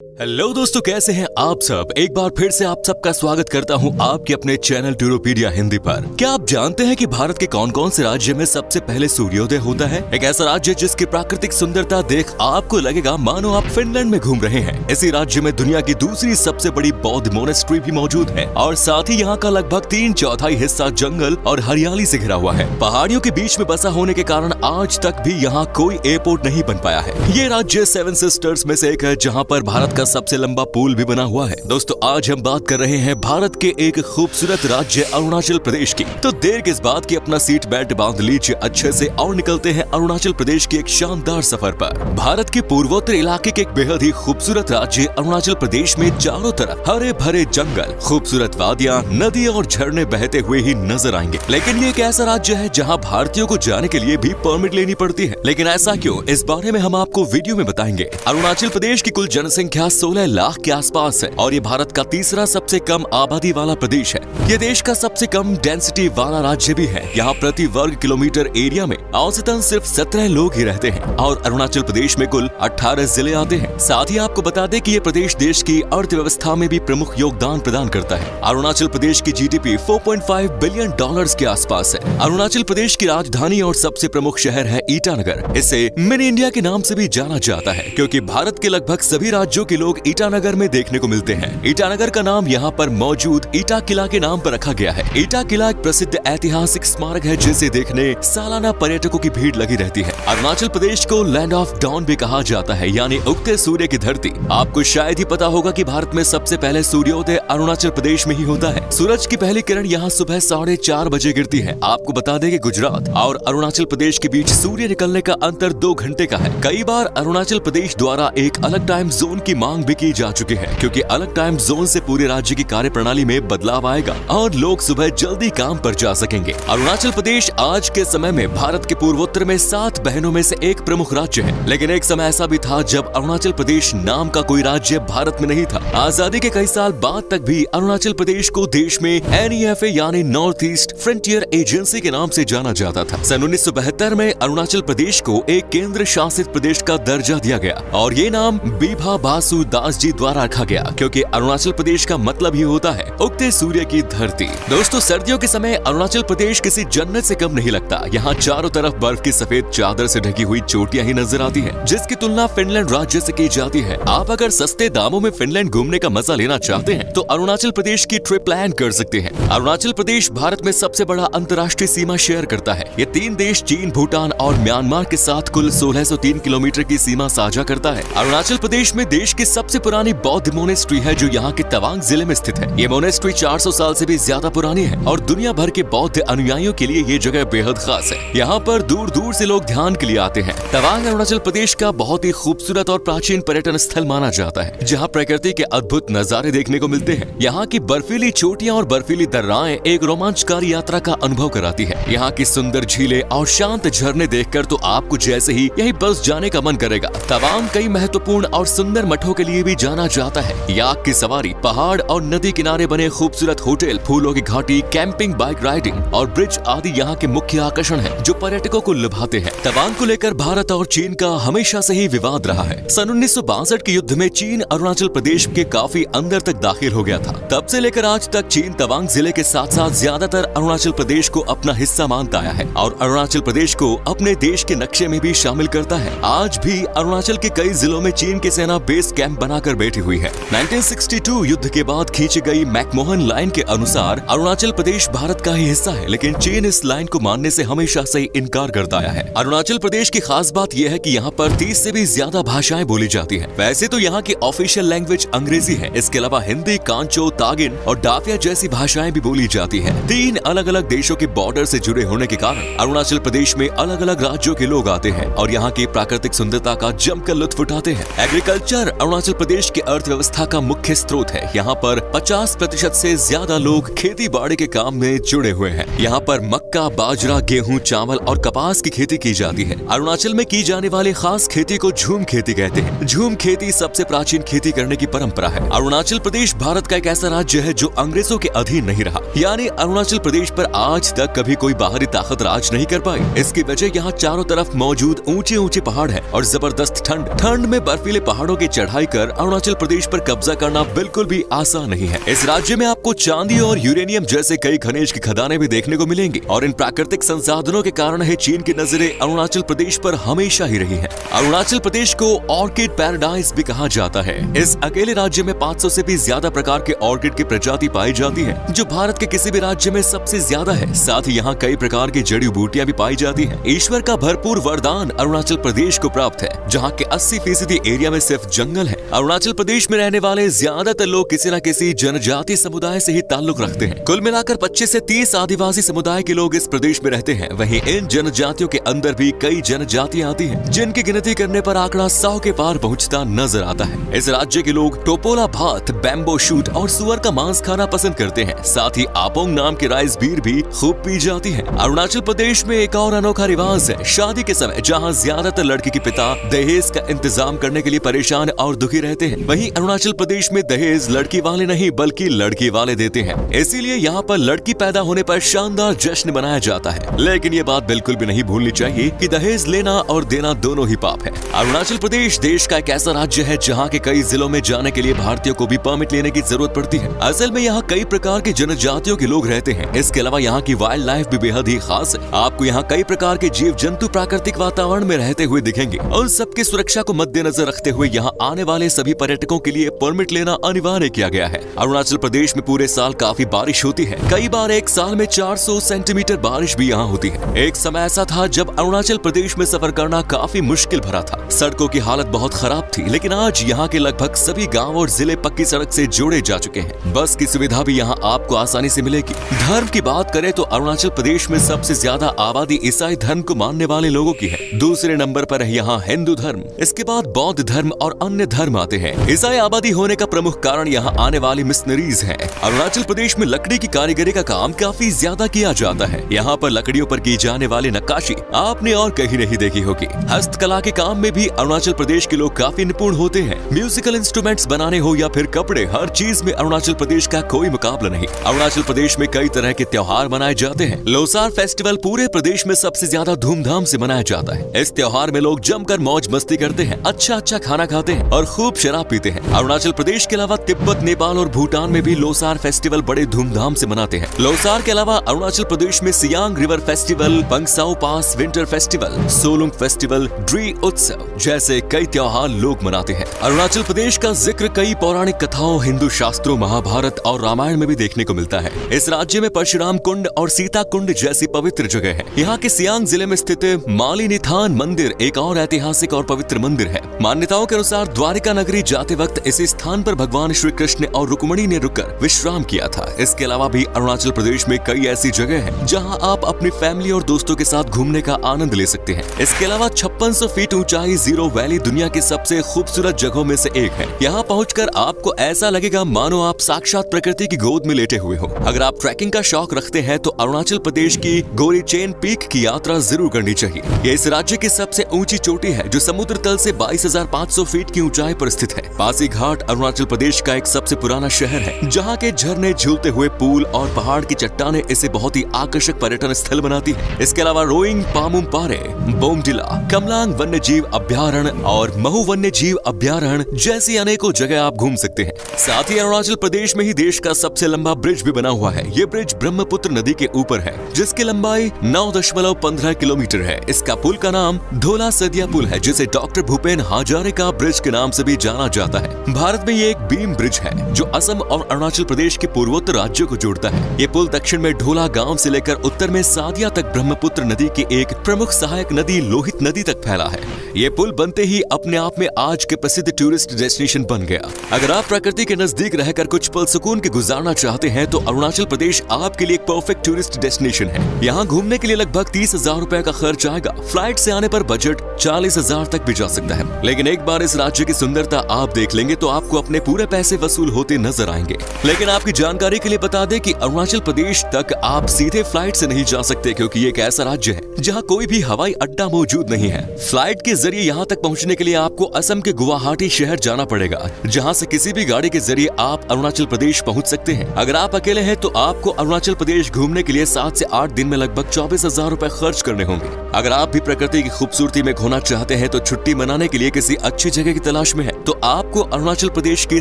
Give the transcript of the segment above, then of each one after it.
Hello दोस्तों, कैसे हैं आप सब। एक बार फिर से आप सबका स्वागत करता हूं आपके अपने चैनल टूरोपीडिया हिंदी पर। क्या आप जानते हैं कि भारत के कौन कौन से राज्य में सबसे पहले सूर्योदय होता है। एक ऐसा राज्य जिसकी प्राकृतिक सुंदरता देख आपको लगेगा मानो आप फिनलैंड में घूम रहे हैं। इसी राज्य में दुनिया की दूसरी सबसे बड़ी बौद्ध मोनेस्ट्री भी मौजूद है और साथ ही यहाँ का लगभग 3/4 हिस्सा जंगल और हरियाली से घिरा हुआ है। पहाड़ियों के बीच में बसा होने के कारण आज तक भी यहाँ कोई एयरपोर्ट नहीं बन पाया है। ये राज्य 7 सिस्टर्स में से एक है, जहाँ पर भारत का सबसे लंबा पुल भी बना हुआ है। दोस्तों, आज हम बात कर रहे हैं भारत के एक खूबसूरत राज्य अरुणाचल प्रदेश की। तो देर किस बात की, अपना सीट बेल्ट बांध लीजिए अच्छे से और निकलते हैं अरुणाचल प्रदेश के एक शानदार सफर पर। भारत के पूर्वोत्तर इलाके के एक बेहद ही खूबसूरत राज्य अरुणाचल प्रदेश में चारों तरफ हरे भरे जंगल, खूबसूरत वादियां, नदी और झरने बहते हुए ही नजर आएंगे। लेकिन ये एक ऐसा राज्य है जहाँ भारतीयों को जाने के लिए भी परमिट लेनी पड़ती है। लेकिन ऐसा क्यों, इस बारे में हम आपको वीडियो में बताएंगे। अरुणाचल प्रदेश की कुल जनसंख्या 16 लाख के आसपास है और ये भारत का तीसरा सबसे कम आबादी वाला प्रदेश है। ये देश का सबसे कम डेंसिटी वाला राज्य भी है। यहाँ प्रति वर्ग किलोमीटर एरिया में औसतन सिर्फ 17 लोग ही रहते हैं और अरुणाचल प्रदेश में कुल 18 जिले आते हैं। साथ ही आपको बता दें कि ये प्रदेश देश की अर्थव्यवस्था में भी प्रमुख योगदान प्रदान करता है। अरुणाचल प्रदेश की जीडीपी $4.5 बिलियन के आसपास है। अरुणाचल प्रदेश की राजधानी और सबसे प्रमुख शहर है ईटानगर। इसे मिनी इंडिया के नाम से भी जाना जाता है क्योंकि भारत के लगभग सभी राज्यों के लोग ईटानगर में देखने को मिलते हैं। ईटानगर का नाम यहाँ पर मौजूद ईटा किला के नाम पर रखा गया है। ईटा किला एक प्रसिद्ध ऐतिहासिक स्मारक है जिसे देखने सालाना पर्यटकों की भीड़ लगी रहती है। अरुणाचल प्रदेश को लैंड ऑफ डॉन भी कहा जाता है, यानी उगते सूर्य की धरती। आपको शायद ही पता होगा कि भारत में सबसे पहले सूर्योदय अरुणाचल प्रदेश में ही होता है। सूरज की पहली किरण यहाँ सुबह 4:30 बजे गिरती है। आपको बता दें कि गुजरात और अरुणाचल प्रदेश के बीच सूर्य निकलने का अंतर 2 घंटे का है। कई बार अरुणाचल प्रदेश द्वारा एक अलग टाइम जोन की मांग भी की जा चुकी है क्योंकि अलग टाइम जोन से पूरे राज्य की कार्य प्रणाली में बदलाव आएगा और लोग सुबह जल्दी काम पर जा सकेंगे। अरुणाचल प्रदेश आज के समय में भारत के पूर्वोत्तर में 7 बहनों में से एक प्रमुख राज्य है। लेकिन एक समय ऐसा भी था जब अरुणाचल प्रदेश नाम का कोई राज्य भारत में नहीं था। आजादी के कई साल बाद तक भी अरुणाचल प्रदेश को देश में NEFA यानी नॉर्थ ईस्ट फ्रंटियर एजेंसी के नाम से जाना जाता था। सन 1972 में अरुणाचल प्रदेश को एक केंद्र शासित प्रदेश का दर्जा दिया गया और ये नाम बीभा बासु दास जी द्वारा रखा गया क्योंकि अरुणाचल प्रदेश का मतलब ही होता है उगते सूर्य की धरती। दोस्तों, सर्दियों के समय अरुणाचल प्रदेश किसी जन्नत से कम नहीं लगता। यहाँ चारों तरफ बर्फ की सफेद चादर से ढकी हुई चोटियां ही नजर आती हैं, जिसकी तुलना फिनलैंड राज्य से की जाती है। आप अगर सस्ते दामों में फिनलैंड घूमने का मजा लेना चाहते हैं तो अरुणाचल प्रदेश की ट्रिप प्लान कर सकते हैं। अरुणाचल प्रदेश भारत में सबसे बड़ा अंतर्राष्ट्रीय सीमा शेयर करता है। ये 3 देश चीन, भूटान और म्यांमार के साथ कुल 1603 किलोमीटर की सीमा साझा करता है। अरुणाचल प्रदेश में देश की सबसे पुरानी बौद्ध मोनेस्ट्री है जो यहाँ के तवांग जिले में स्थित है। ये मोनेस्ट्री 400 साल से भी ज्यादा पुरानी है और दुनिया भर के बौद्ध अनुयायियों के लिए ये जगह बेहद खास है। यहाँ पर दूर दूर से लोग ध्यान के लिए आते हैं। तवांग अरुणाचल प्रदेश का बहुत ही खूबसूरत और प्राचीन पर्यटन स्थल माना जाता है जहाँ प्रकृति के अद्भुत नजारे देखने को मिलते हैं। यहाँ की बर्फीली चोटियाँ और बर्फीली दर्राएं एक रोमांचकारी यात्रा का अनुभव कराती है। यहाँ की सुंदर झीलें और शांत झरने देखकर तो आपको जैसे ही यही बस जाने का मन करेगा। तवांग कई महत्वपूर्ण और सुंदर मठों के लिए भी जाना जाता है। याक की सवारी, पहाड़ और नदी किनारे बने खूबसूरत होटल, फूलों की घाटी, कैंपिंग, बाइक राइडिंग और ब्रिज आदि यहाँ के मुख्य आकर्षण हैं जो पर्यटकों को लुभाते हैं। तवांग को लेकर भारत और चीन का हमेशा से ही विवाद रहा है। सन 1962 के युद्ध में चीन अरुणाचल प्रदेश के काफी अंदर तक दाखिल हो गया था। तब से लेकर आज तक चीन तवांग जिले के साथ साथ ज्यादातर अरुणाचल प्रदेश को अपना हिस्सा मानता आया है और अरुणाचल प्रदेश को अपने देश के नक्शे में भी शामिल करता है। आज भी अरुणाचल के कई जिलों में चीन की सेना बेस कैंप बनाकर बैठी हुई है। 1962 युद्ध के बाद खींची गई मैकमोहन लाइन के अनुसार अरुणाचल प्रदेश भारत का ही हिस्सा है, लेकिन चीन इस लाइन को मानने से हमेशा से इनकार करता आया है। अरुणाचल प्रदेश की खास बात यह है कि यहाँ पर 30 से भी ज्यादा भाषाएं बोली जाती हैं। वैसे तो यहाँ की ऑफिशियल लैंग्वेज अंग्रेजी है। इसके अलावा हिंदी, कांचो, तागिन और डाफिया जैसी भाषाएं भी बोली जाती है। 3 अलग अलग देशों के बॉर्डर से जुड़े होने के कारण अरुणाचल प्रदेश में अलग अलग राज्यों के लोग आते हैं और यहाँ की प्राकृतिक सुंदरता का जमकर लुत्फ उठाते हैं। एग्रीकल्चर अरुणाचल प्रदेश की अर्थव्यवस्था का मुख्य स्रोत है। यहाँ पर 50% से ज्यादा लोग खेती बाड़ी के काम में जुड़े हुए हैं। यहाँ पर मक्का, बाजरा, गेहूं, चावल और कपास की खेती की जाती है। अरुणाचल में की जाने वाली खास खेती को झूम खेती कहते हैं। झूम खेती सबसे प्राचीन खेती करने की परंपरा है। अरुणाचल प्रदेश भारत का एक ऐसा राज्य है जो अंग्रेजों के अधीन नहीं रहा, यानी अरुणाचल प्रदेश पर आज तक कभी कोई बाहरी ताकत राज नहीं कर पाई। इसकी वजह यहाँ चारों तरफ मौजूद ऊंचे ऊंचे पहाड़ हैं और जबरदस्त ठंड में बर्फीले पहाड़ों की चढ़ाई मिलकर अरुणाचल प्रदेश पर कब्जा करना बिल्कुल भी आसान नहीं है। इस राज्य में आपको चांदी और यूरेनियम जैसे कई खनिज की खदानें भी देखने को मिलेंगी और इन प्राकृतिक संसाधनों के कारण ही चीन की नजरें अरुणाचल प्रदेश पर हमेशा ही रही है। अरुणाचल प्रदेश को ऑर्किड पैराडाइज भी कहा जाता है। इस अकेले राज्य में 500 से भी ज्यादा प्रकार के ऑर्किड की प्रजाति पाई जाती है, जो भारत के किसी भी राज्य में सबसे ज्यादा है। साथ ही यहाँ कई प्रकार की जड़ी बूटियां भी पाई जाती हैं। ईश्वर का भरपूर वरदान अरुणाचल प्रदेश को प्राप्त है, जहाँ के 80% एरिया में सिर्फ जंगल है। अरुणाचल प्रदेश में रहने वाले ज्यादातर लोग किसी न किसी जनजातीय समुदाय से ही ताल्लुक रखते हैं। कुल मिलाकर 25 से 30 आदिवासी समुदाय के लोग इस प्रदेश में रहते हैं। वहीं इन जनजातियों के अंदर भी कई जनजातियां आती हैं, जिनकी गिनती करने पर आंकड़ा 100 के पार पहुंचता नजर आता है। इस राज्य के लोग टोपोला भात, बैम्बो शूट और सुअर का मांस खाना पसंद करते हैं। साथ ही आपोंग नाम की राइस बीर भी खूब पी जाती है। अरुणाचल प्रदेश में एक और अनोखा रिवाज है शादी के समय, जहाँ ज्यादातर लड़की के पिता दहेज का इंतजाम करने के लिए परेशान और दुखी रहते हैं। वहीं अरुणाचल प्रदेश में दहेज लड़की वाले नहीं बल्कि लड़की वाले देते हैं। इसीलिए यहाँ पर लड़की पैदा होने पर शानदार जश्न मनाया जाता है। लेकिन ये बात बिल्कुल भी नहीं भूलनी चाहिए कि दहेज लेना और देना दोनों ही पाप है। अरुणाचल प्रदेश देश का एक ऐसा राज्य है जहाँ के कई जिलों में जाने के लिए भारतीयों को भी परमिट लेने की जरूरत पड़ती है। असल में यहाँ कई प्रकार के जनजातियों के लोग रहते हैं। इसके अलावा यहाँ की वाइल्ड लाइफ भी बेहद ही खास है। आपको यहाँ कई प्रकार के जीव जंतु प्राकृतिक वातावरण में रहते हुए दिखेंगे और सबकी सुरक्षा को मद्देनजर रखते हुए यहाँ आने वाले सभी पर्यटकों के लिए परमिट लेना अनिवार्य किया गया है। अरुणाचल प्रदेश में पूरे साल काफी बारिश होती है। कई बार एक साल में 400 सेंटीमीटर बारिश भी यहाँ होती है। एक समय ऐसा था जब अरुणाचल प्रदेश में सफर करना काफी मुश्किल भरा था। सड़कों की हालत बहुत खराब थी, लेकिन आज यहाँ के लगभग सभी गाँव और जिले पक्की सड़क से जोड़े जा चुके हैं। बस की सुविधा भी यहाँ आपको आसानी से मिलेगी। धर्म की बात करें तो अरुणाचल प्रदेश में सबसे ज्यादा आबादी ईसाई धर्म को मानने वाले लोगों की है। दूसरे नंबर पर है यहाँ हिंदू धर्म, इसके बाद बौद्ध धर्म और अन्य धर्म आते हैं। ईसाई आबादी होने का प्रमुख कारण यहाँ आने वाली मिशनरीज हैं। अरुणाचल प्रदेश में लकड़ी की कारीगरी का काम काफी ज्यादा किया जाता है। यहाँ पर लकड़ियों पर की जाने वाली नक्काशी आपने और कहीं नहीं देखी होगी। हस्तकला के काम में भी अरुणाचल प्रदेश के लोग काफी निपुण होते हैं। म्यूजिकल इंस्ट्रूमेंट्स बनाने हो या फिर कपड़े, हर चीज में अरुणाचल प्रदेश का कोई मुकाबला नहीं। अरुणाचल प्रदेश में कई तरह के त्योहार मनाए जाते हैं। लोसार फेस्टिवल पूरे प्रदेश में सबसे ज्यादा धूमधाम से मनाया जाता है। इस त्योहार में लोग जमकर मौज मस्ती करते हैं, अच्छा खाना खाते हैं और खूब शराब पीते हैं। अरुणाचल प्रदेश के अलावा तिब्बत, नेपाल और भूटान में भी लोसार फेस्टिवल बड़े धूमधाम से मनाते हैं। लोसार के अलावा अरुणाचल प्रदेश में Siang river festival, Pangsau pass winter festival, Solung festival, Dree उत्सव जैसे कई त्योहार लोग मनाते हैं। अरुणाचल प्रदेश का जिक्र कई पौराणिक कथाओं, हिंदू शास्त्रों, महाभारत और रामायण में भी देखने को मिलता है। इस राज्य में परशुराम कुंड और सीता कुंड जैसी पवित्र जगह है। यहाँ के सियांग जिले में स्थित मालिनीथान मंदिर एक और ऐतिहासिक और पवित्र मंदिर है। मान्यताओं के अनुसार द्वारिका नगरी जाते वक्त इस स्थान पर भगवान श्री कृष्ण और रुक्मिणी ने रुककर विश्राम किया था। इसके अलावा भी अरुणाचल प्रदेश में कई ऐसी जगह है जहाँ आप अपनी फैमिली और दोस्तों के साथ घूमने का आनंद ले सकते हैं। इसके अलावा 5600 फीट ऊंचाई जीरो वैली दुनिया की सबसे खूबसूरत जगहों में से एक है। यहाँ पहुंचकर आपको ऐसा लगेगा मानो आप साक्षात प्रकृति की गोद में लेटे हुए हो। अगर आप ट्रैकिंग का शौक रखते हैं तो अरुणाचल प्रदेश की गोरीचेन पीक की यात्रा जरूर करनी चाहिए। ये इस राज्य की सबसे ऊंची चोटी है जो समुद्र तल से 22,500 फीट की ऊंचाई पर स्थित है। पासीघाट अरुणाचल प्रदेश का एक सबसे पुराना शहर है, जहाँ के झरने, झूलते हुए पुल और पहाड़ की चट्टानें इसे बहुत ही आकर्षक पर्यटन स्थल बनाती है। इसके अलावा रोइंग, पामुम पारे, बोमडिला, कमलांग वन्य जीव अभ्यारण्य और महू वन्य जीव अभ्यारण्य जैसी अनेकों जगह आप घूम सकते हैं। साथ ही अरुणाचल प्रदेश में ही देश का सबसे लंबा ब्रिज भी बना हुआ है। ये ब्रिज ब्रह्मपुत्र नदी के ऊपर है, जिसकी लंबाई 9.15 किलोमीटर है। इसका पुल का नाम धोला सदिया पुल है, जिसे डॉक्टर भूपेन हजारिका ब्रिज के नाम से भी जाना जाता है। भारत में ये एक बीम ब्रिज है जो असम और अरुणाचल प्रदेश के पूर्वोत्तर राज्यों को जोड़ता है। ये पुल दक्षिण में ढोला गांव से लेकर उत्तर में सादिया तक ब्रह्मपुत्र नदी की एक प्रमुख सहायक नदी लोहित नदी तक फैला है। ये पुल बनते ही अपने आप में आज के प्रसिद्ध टूरिस्ट डेस्टिनेशन बन गया। अगर आप प्रकृति के नजदीक रहकर कुछ पल सुकून के गुजारना चाहते हैं तो अरुणाचल प्रदेश आपके लिए एक परफेक्ट टूरिस्ट डेस्टिनेशन है। यहाँ घूमने के लिए लगभग 30,000 रुपए का खर्च आएगा। फ्लाइट से आने पर बजट 40,000 तक भी जा सकता है। लेकिन एक बार इस राज्य की सुंदरता आप देख लेंगे तो आपको अपने पूरे पैसे वसूल होते नजर आएंगे। लेकिन आपकी जानकारी के लिए बता दें कि अरुणाचल प्रदेश तक आप सीधे फ्लाइट से नहीं जा सकते, क्योंकि ये एक ऐसा राज्य है जहाँ कोई भी हवाई अड्डा मौजूद नहीं है। फ्लाइट के जरिए यहाँ तक पहुँचने के लिए आपको असम के गुवाहाटी शहर जाना पड़ेगा, जहाँ से किसी भी गाड़ी के जरिए आप अरुणाचल प्रदेश पहुँच सकते हैं। अगर आप अकेले हैं तो आपको अरुणाचल प्रदेश घूमने के लिए 7 से 8 दिन में लगभग 24,000 रुपए खर्च करने होंगे। अगर आप भी प्रकृति की खूबसूरती में खोना चाहते हैं तो छुट्टी मनाने के लिए किसी अच्छी जगह की तलाश प्रदेश में है तो आपको अरुणाचल प्रदेश की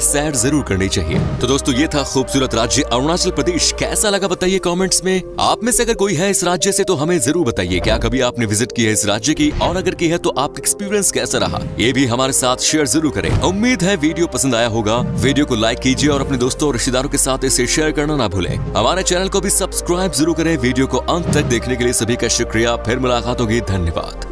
सैर जरूर करनी चाहिए। तो दोस्तों ये था खूबसूरत राज्य अरुणाचल प्रदेश। कैसा लगा बताइए कमेंट्स में। आप में से अगर कोई है इस राज्य से तो हमें जरूर बताइए, क्या कभी आपने विजिट की है इस राज्य की, और अगर की है तो आपका एक्सपीरियंस कैसा रहा, ये भी हमारे साथ शेयर जरूर करें। उम्मीद है वीडियो पसंद आया होगा। वीडियो को लाइक कीजिए और अपने दोस्तों और रिश्तेदारों के साथ इसे शेयर करना ना भूलें। हमारे चैनल को भी सब्सक्राइब जरूर करें। वीडियो को अंत तक देखने के लिए सभी का शुक्रिया। फिर मुलाकात होगी। धन्यवाद।